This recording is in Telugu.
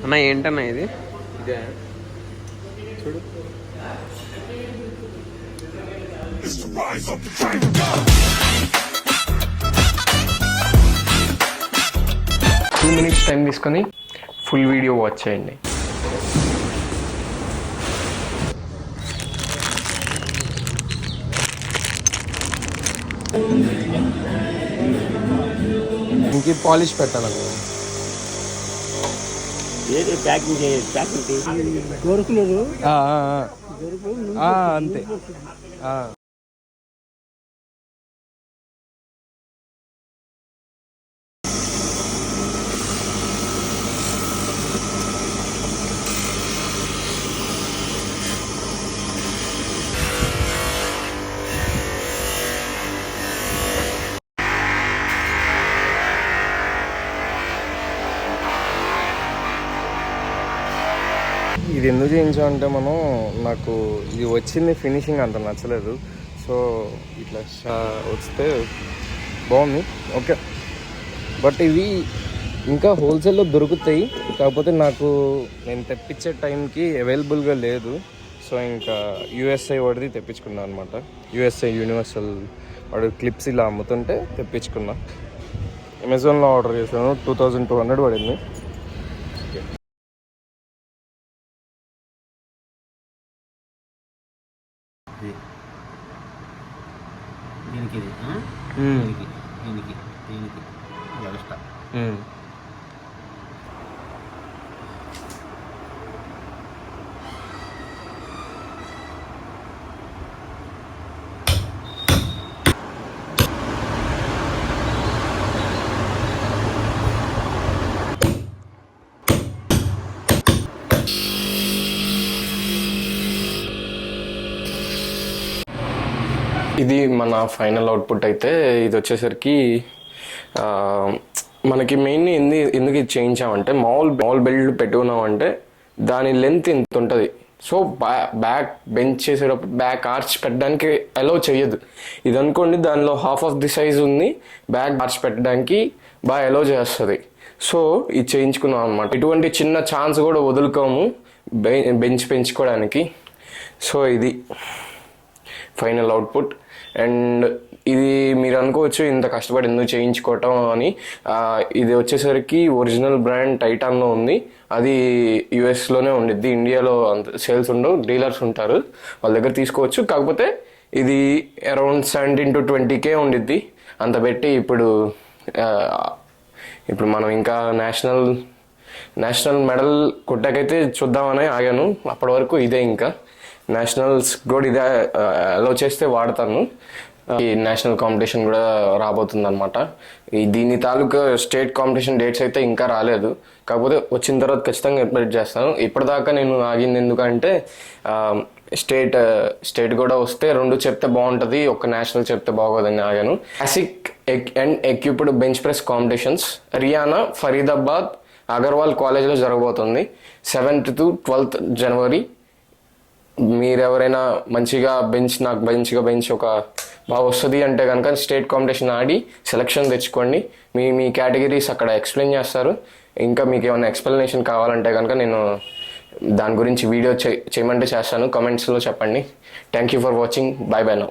అన్న ఏంటన్నా ఇది? ఇదే చూడు. 2 minutes టైం తీసుకొని ఫుల్ వీడియో వాచ్ చేయండి. ఇంక పాలిష్ పెట్టాలి. ఏది ప్యాకింగ్ దొరకలేదు అంతే. ఇది ఎందుకు చేయించామంటే నాకు ఇది వచ్చింది ఫినిషింగ్ అంత నచ్చలేదు. సో ఇట్లా వస్తే బాగుంది, ఓకే. బట్ ఇవి ఇంకా హోల్సేల్లో దొరుకుతాయి, కాకపోతే నేను తెప్పించే టైంకి అవైలబుల్గా లేదు. సో ఇంకా యూఎస్ఐ వాడిది తెప్పించుకున్నాను అనమాట. యూఎస్ఐ యూనివర్సల్ వాడు క్లిప్స్ ఇలా అమ్ముతుంటే తెప్పించుకున్నా. అమెజాన్లో ఆర్డర్ చేశాను, 2200 పడింది. దీనికి దీనికి దీనికి వ్యవస్థ ఇది మన ఫైనల్ అవుట్పుట్ అయితే. ఇది వచ్చేసరికి మనకి మెయిన్ ఎందుకు ఇది చేయించామంటే, మామూలు బెల్ట్ పెట్టుకున్నామంటే దాని లెంత్ ఇంత ఉంటుంది. సో బ్యాక్ బెంచ్ చేసేటప్పుడు బ్యాక్ ఆర్చ్ పెట్టడానికి అలౌ చేయదు. ఇది అనుకోండి, దానిలో హాఫ్ ఆఫ్ ది సైజ్ ఉంది, బ్యాక్ ఆర్చ్ పెట్టడానికి బాగా అలౌ చేస్తుంది. సో ఇది చేయించుకున్నాం అనమాట. ఇటువంటి చిన్న ఛాన్స్ కూడా వదులుకోము బెంచ్ పెంచుకోవడానికి. సో ఇది ఫైనల్ అవుట్పుట్. అండ్ ఇది మీరు అనుకోవచ్చు ఇంత కష్టపడి ఎందుకు చేయించుకోవటం అని. ఇది వచ్చేసరికి ఒరిజినల్ బ్రాండ్ టైటాన్లో ఉంది. అది యుఎస్లోనే ఉండిద్ది, ఇండియాలో అంత సేల్స్ ఉండవు, డీలర్స్ ఉంటారు, వాళ్ళ దగ్గర తీసుకోవచ్చు. కాకపోతే ఇది అరౌండ్ 17 to 20K ఉండిద్ది. అంత పెట్టి ఇప్పుడు మనం ఇంకా నేషనల్ మెడల్ కొట్టాకైతే చూద్దామని ఆగాను. అప్పటి వరకు ఇదే, ఇంకా నేషనల్స్ కూడా ఇదే అలౌ చేస్తే వాడతాను. ఈ నేషనల్ కాంపిటీషన్ కూడా రాబోతుంది అనమాట. దీని తాలూకా స్టేట్ కాంపిటీషన్ డేట్స్ అయితే ఇంకా రాలేదు, కాకపోతే వచ్చిన తర్వాత ఖచ్చితంగా అప్డేట్ చేస్తాను. ఇప్పటిదాకా నేను ఆగింది ఎందుకంటే స్టేట్ కూడా వస్తే 2 చెప్తే బాగుంటుంది, ఒక్క నేషనల్ చెప్తే బాగోదని ఆగాను. Classic and equipped bench press competitions Haryana Faridabad Agarwal కాలేజ్లో జరగబోతుంది 7th to 12th January. మీరు ఎవరైనా నాకు మంచిగా బెంచ్ ఒక బాగా వస్తుంది అంటే కనుక స్టేట్ కాంపిటీషన్ ఆడి సెలక్షన్ తెచ్చుకోండి. మీ కేటగిరీస్ అక్కడ ఎక్స్ప్లెయిన్ చేస్తారు. ఇంకా మీకు ఏమైనా ఎక్స్ప్లెనేషన్ కావాలంటే కనుక నేను దాని గురించి వీడియో చేయమంటే చేస్తాను. కామెంట్స్లో చెప్పండి. Thank you for watching. By by now.